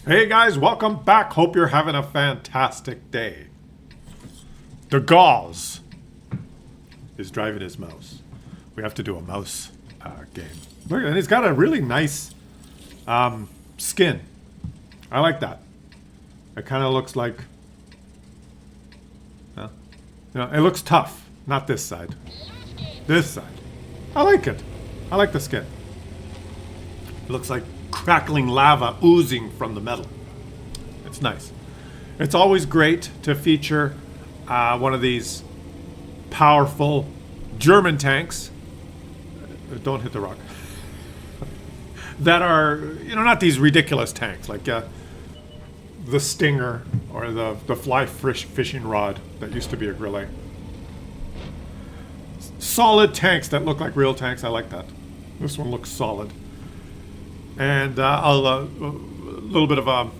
Hey guys, welcome back. Hope you're having a fantastic day. The Gauze is driving his mouse. We have to do a mouse game. Look, and he's got a really nice skin. I like that. It kind of looks like, it looks tough. Not this side. This side. I like it. I like the skin. It looks like crackling lava oozing from the metal. It's nice. It's always great to feature one of these powerful German tanks. Don't hit the rock. That are, not these ridiculous tanks like the Stinger or the fly fishing rod that used to be a Grillet. Solid tanks that look like real tanks. I like that. This one looks solid. And a little bit of a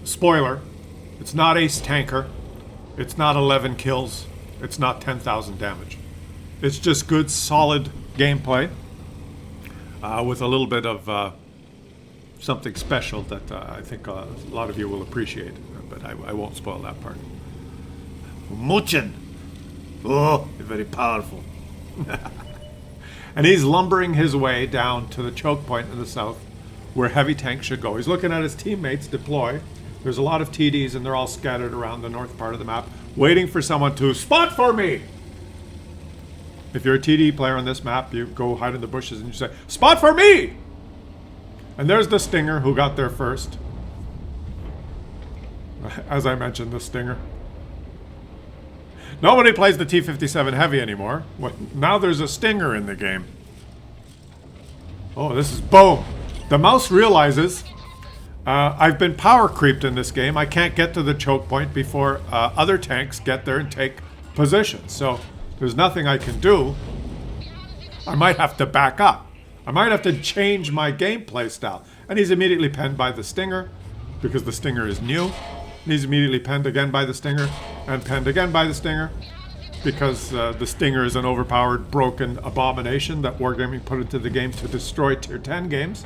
spoiler. It's not ace tanker. It's not 11 kills. It's not 10,000 damage. It's just good, solid gameplay with a little bit of something special that I think a lot of you will appreciate. But I won't spoil that part. Muchen. Oh, very powerful. And he's lumbering his way down to the choke point in the south where heavy tanks should go. He's looking at his teammates deploy. There's a lot of TDs and they're all scattered around the north part of the map, waiting for someone to spot for me. If you're a TD player on this map, you go hide in the bushes and you say, spot for me! And there's the Stinger who got there first. As I mentioned, the Stinger. Nobody plays the T-57 Heavy anymore. Now there's a Stinger in the game. Oh, this is boom. The mouse realizes I've been power creeped in this game. I can't get to the choke point before other tanks get there and take position. So there's nothing I can do. I might have to back up. I might have to change my gameplay style. And he's immediately penned by the Stinger because the Stinger is new. He's immediately penned again by the Stinger, and penned again by the Stinger, because the Stinger is an overpowered, broken abomination that Wargaming put into the game to destroy Tier 10 games.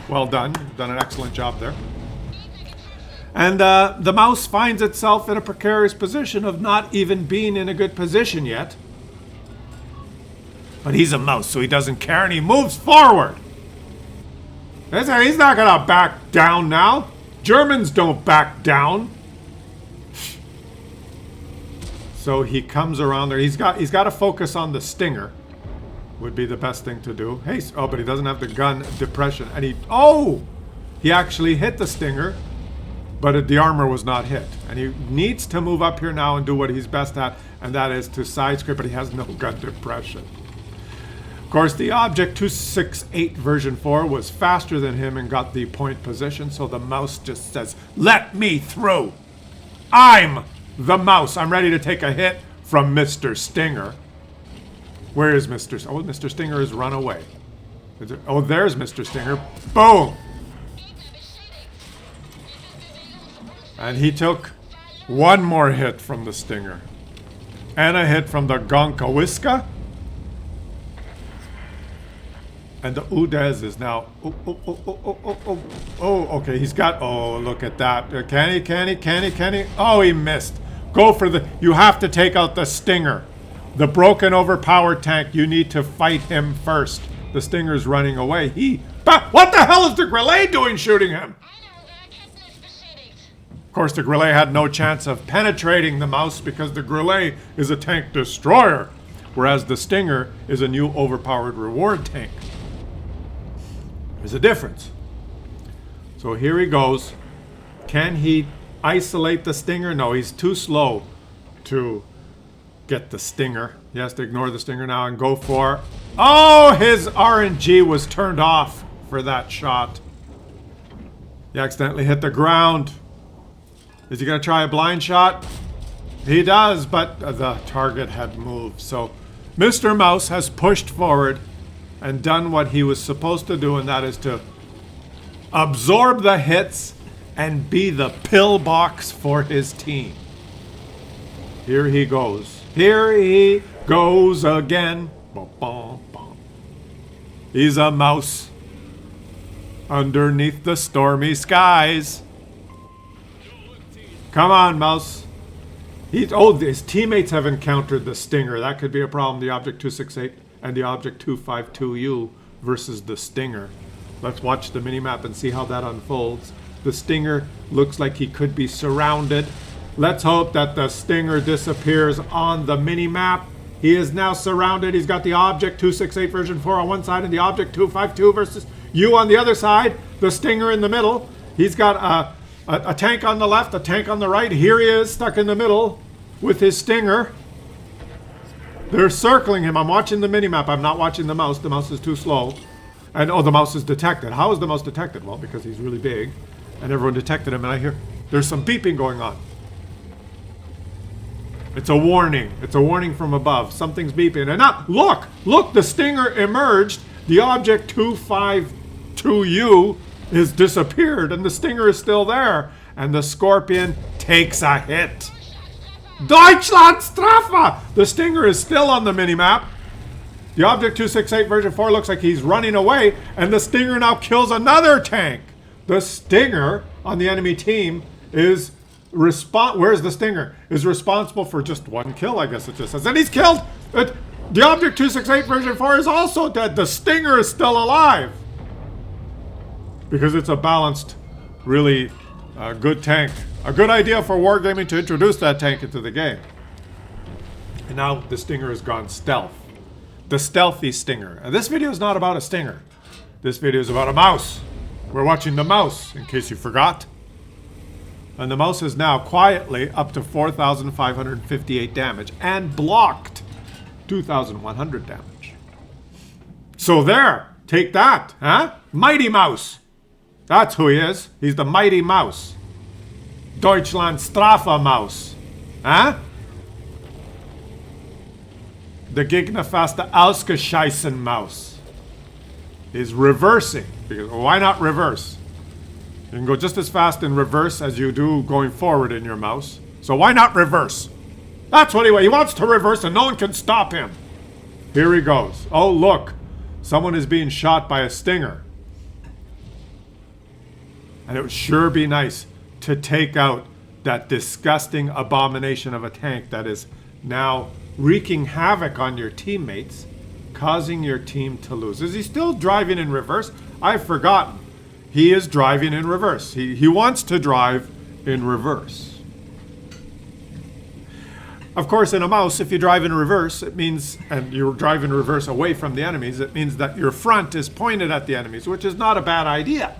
Well done. You've done an excellent job there. And the mouse finds itself in a precarious position of not even being in a good position yet. But he's a mouse, so he doesn't care, and he moves forward. He's not going to back down now. Germans don't back down. So he comes around there. He's got to focus on the Stinger. Would be the best thing to do. Hey, oh, but he doesn't have the gun depression. And he actually hit the Stinger, but the armor was not hit. And he needs to move up here now and do what he's best at, and that is to side scrape, but he has no gun depression. Of course, the Object 268 version 4 was faster than him and got the point position, so the mouse just says, let me through. I'm the mouse. I'm ready to take a hit from Mr. Stinger. Where is Mr. Stinger? Oh, Mr. Stinger has run away. Oh, there's Mr. Stinger. Boom! And he took one more hit from the Stinger. And a hit from the Gonkawiska. And the Udez is now... Oh, okay, he's got... Oh, look at that. Can he? Oh, he missed. Go for the... You have to take out the Stinger. The broken, overpowered tank, you need to fight him first. The Stinger's running away. What the hell is the Grillet doing shooting him? Of course, the Grillet had no chance of penetrating the mouse because the Grillet is a tank destroyer, whereas the Stinger is a new overpowered reward tank. There's a difference. So here he goes. Can he isolate the Stinger? No, he's too slow to get the Stinger. He has to ignore the Stinger now and go for... Oh, his RNG was turned off for that shot. He accidentally hit the ground. Is he going to try a blind shot? He does, but the target had moved. So Mr. Mouse has pushed forward and done what he was supposed to do, and that is to absorb the hits and be the pillbox for his team. Here he goes. Here he goes again. He's a mouse. underneath the stormy skies. Come on, Mouse. His teammates have encountered the Stinger. That could be a problem. The Object 268 and the Object 252U versus the Stinger. Let's watch the minimap and see how that unfolds. The Stinger looks like he could be surrounded. Let's hope that the Stinger disappears on the minimap. He is now surrounded. He's got the Object 268 version 4 on one side and the Object 252 versus U on the other side. The Stinger in the middle. He's got a tank on the left, a tank on the right. Here he is, stuck in the middle with his Stinger. They're circling him. I'm watching the minimap. I'm not watching the mouse. The mouse is too slow. And oh, the mouse is detected. How is the mouse detected? Well, because he's really big. And everyone detected him. And I hear there's some beeping going on. It's a warning. It's a warning from above. Something's beeping. And now, look, the Stinger emerged. The Object 252U is disappeared. And the Stinger is still there. And the Scorpion takes a hit. Deutschlandstrafe! The Stinger is still on the minimap. The Object 268 version 4 looks like he's running away, and the Stinger now kills another tank. The Stinger on the enemy team is where's the Stinger? Is responsible for just one kill, I guess it just says. And he's killed! The Object 268 version 4 is also dead. The Stinger is still alive. Because it's a balanced, really good tank. A good idea for Wargaming to introduce that tank into the game. And now the Stinger has gone stealth. The stealthy Stinger. And this video is not about a Stinger. This video is about a mouse. We're watching the mouse, in case you forgot. And the mouse is now quietly up to 4,558 damage and blocked 2,100 damage. So there, take that, huh? Mighty Mouse. That's who he is. He's the Mighty Mouse. Deutschlandstrafe Maus. Huh? The Gegnerfaste ausgescheißen Maus is reversing. Because why not reverse? You can go just as fast in reverse as you do going forward in your mouse. So why not reverse? That's what he wants to reverse and no one can stop him. Here he goes. Oh, look. Someone is being shot by a Stinger. And it would sure be nice to take out that disgusting abomination of a tank that is now wreaking havoc on your teammates, causing your team to lose. Is he still driving in reverse? I've forgotten. He is driving in reverse. He wants to drive in reverse. Of course, in a mouse, if you drive in reverse, it means, and you drive in reverse away from the enemies, it means that your front is pointed at the enemies, which is not a bad idea.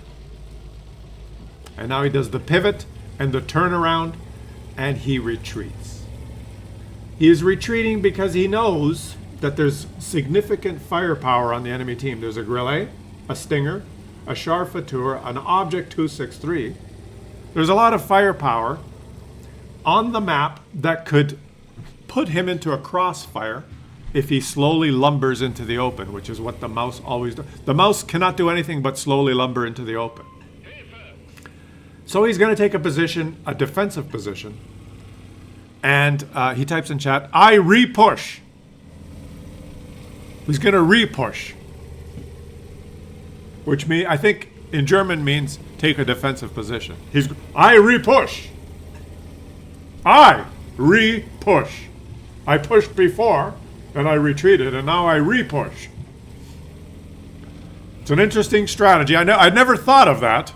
And now he does the pivot and the turnaround, and he retreats. He is retreating because he knows that there's significant firepower on the enemy team. There's a Grillet, a Stinger, a Scharfeuter, an Object 263. There's a lot of firepower on the map that could put him into a crossfire if he slowly lumbers into the open, which is what the mouse always does. The mouse cannot do anything but slowly lumber into the open. So he's going to take a position, a defensive position, and he types in chat, I re-push. He's going to re-push, which I think in German means take a defensive position. I re-push. I re-push. I pushed before, and I retreated, and now I re-push. It's an interesting strategy. I'd never thought of that.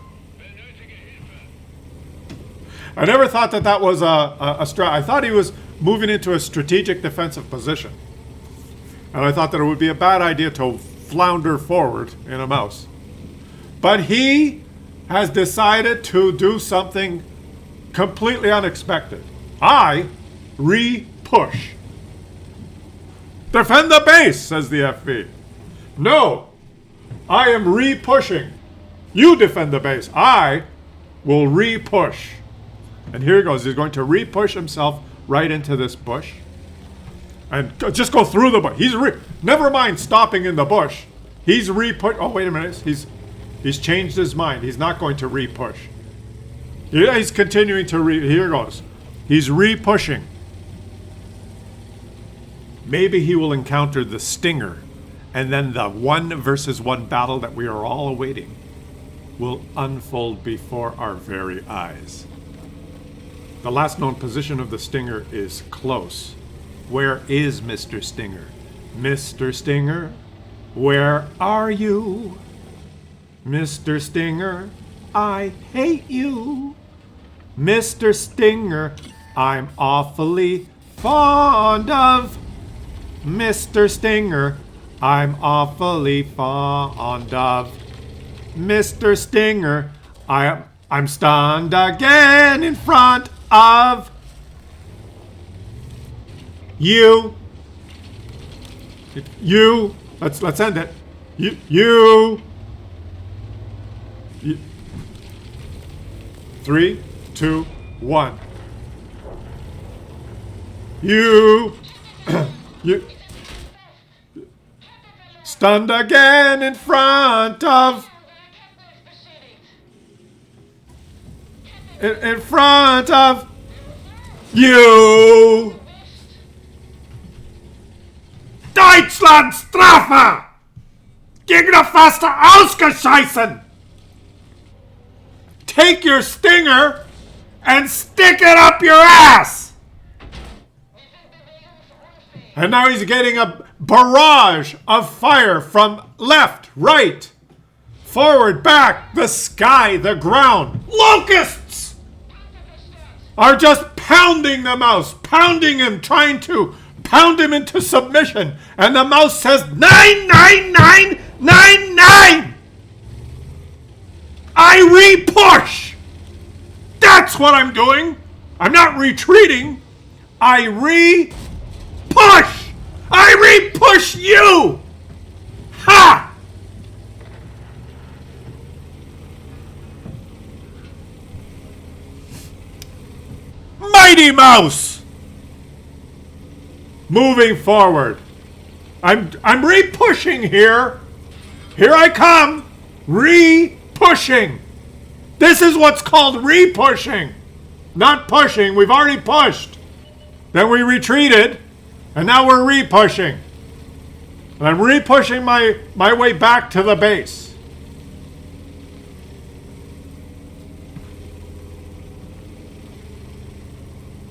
I never thought that was a strat. I thought he was moving into a strategic defensive position. And I thought that it would be a bad idea to flounder forward in a mouse. But he has decided to do something completely unexpected. I re-push. Defend the base, says the FV. No, I am re-pushing. You defend the base. I will re-push. And here he goes. He's going to re-push himself right into this bush. And just go through the bush. Never mind stopping in the bush. He's re-push. Oh, wait a minute. He's changed his mind. He's not going to re-push. Yeah, he's continuing to here goes. He's re-pushing. Maybe he will encounter the Stinger and then the 1 versus 1 battle that we are all awaiting. will unfold before our very eyes. The last known position of the Stinger is close. Where is Mr. Stinger? Mr. Stinger, where are you? Mr. Stinger, I hate you. Mr. Stinger, I'm awfully fond of. Mr. Stinger, I'm awfully fond of. Mr. Stinger, I'm stunned again in front of you. Let's end it. You. 3, 2, 1. You stunned again in front of. In front of you. Deutschland Strafe! Gegnerfaster ausgescheißen! Take your stinger and stick it up your ass! And now he's getting a barrage of fire from left, right, forward, back, the sky, the ground. Locusts are just pounding the mouse, pounding him, trying to pound him into submission. And the mouse says, 99999! I re-push! That's what I'm doing! I'm not retreating. I re-push! I re-push you! Ha! Mighty Mouse! Moving forward. I'm re-pushing here. Here I come. Re-pushing. This is what's called re-pushing. Not pushing. We've already pushed. Then we retreated. And now we're re-pushing. And I'm re-pushing my way back to the base.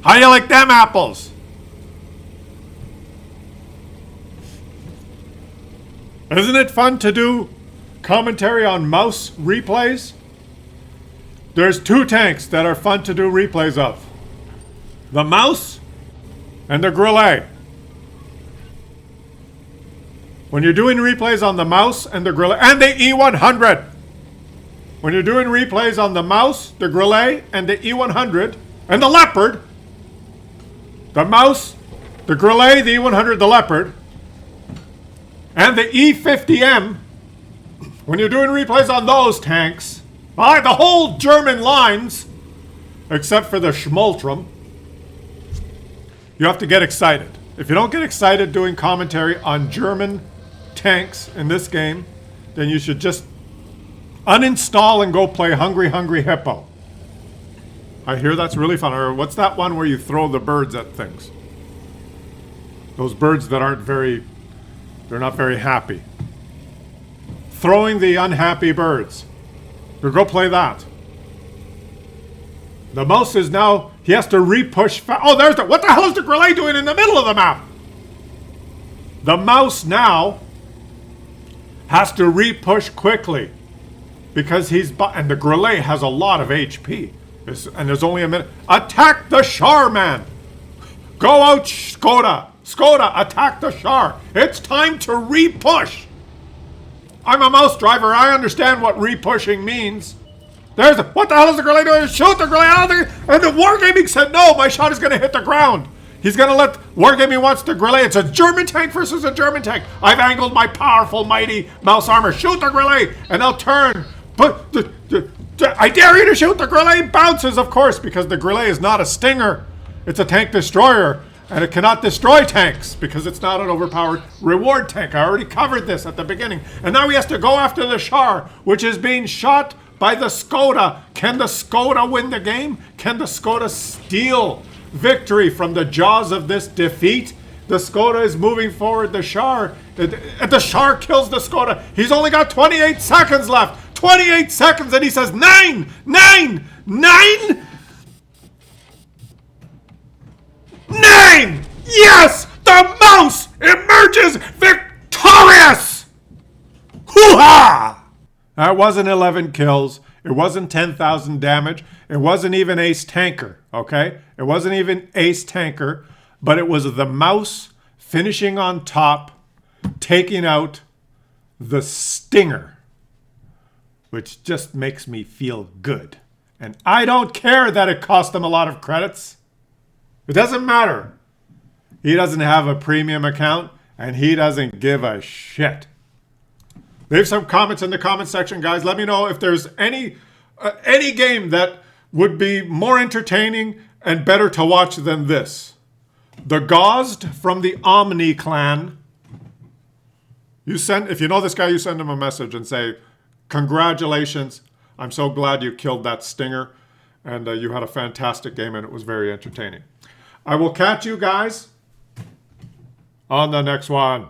How do you like them apples? Isn't it fun to do commentary on mouse replays? There's 2 tanks that are fun to do replays of. The mouse and the Grillet. When you're doing replays on the mouse and the Grillet, and the E100. When you're doing replays on the mouse, the Grillet, and the E100, and the Leopard. The mouse, the Grillet, the E100, the Leopard, and the E50M, when you're doing replays on those tanks, the whole German lines, except for the Schmoltrum, you have to get excited. If you don't get excited doing commentary on German tanks in this game, then you should just uninstall and go play Hungry Hungry Hippo. I hear that's really fun. Or what's that one where you throw the birds at things? Those birds that they're not very happy. Throwing the unhappy birds. Or go play that. The mouse is now, he has to re-push. There's what the hell is the Grillet doing in the middle of the map? The mouse now has to re-push quickly. Because and the Grillet has a lot of HP. And there's only a minute. Attack the Char, man! Go out, Skoda! Skoda, attack the Char! It's time to re-push! I'm a mouse driver. I understand what re-pushing means. What the hell is the Grillet doing? Shoot the Grillet out of there! And the Wargaming said, no, my shot is going to hit the ground. He's going to let... Wargaming wants the Grillet. It's a German tank versus a German tank. I've angled my powerful, mighty mouse armor. Shoot the Grillet, and they'll turn. But I dare you to shoot the Grillet. Bounces, of course, because the Grillet is not a Stinger. It's a tank destroyer. And it cannot destroy tanks because it's not an overpowered reward tank. I already covered this at the beginning. And now he has to go after the Char, which is being shot by the Skoda. Can the Skoda win the game? Can the Skoda steal victory from the jaws of this defeat? The Skoda is moving forward. The Char kills the Skoda. He's only got 28 seconds left. 28 seconds and he says 9, 9, 9, 9! Yes! The mouse emerges victorious! Hoo-ha! That wasn't 11 kills. It wasn't 10,000 damage. It wasn't even Ace Tanker, okay? It wasn't even Ace Tanker, but it was the mouse finishing on top, taking out the Stinger, which just makes me feel good. And I don't care that it cost him a lot of credits. It doesn't matter. He doesn't have a premium account, and he doesn't give a shit. Leave some comments in the comment section, guys. Let me know if there's any game that would be more entertaining and better to watch than this. The Gauzed from the Omni clan. If you know this guy, you send him a message and say, congratulations. I'm so glad you killed that Stinger. And you had a fantastic game and it was very entertaining. I will catch you guys on the next one.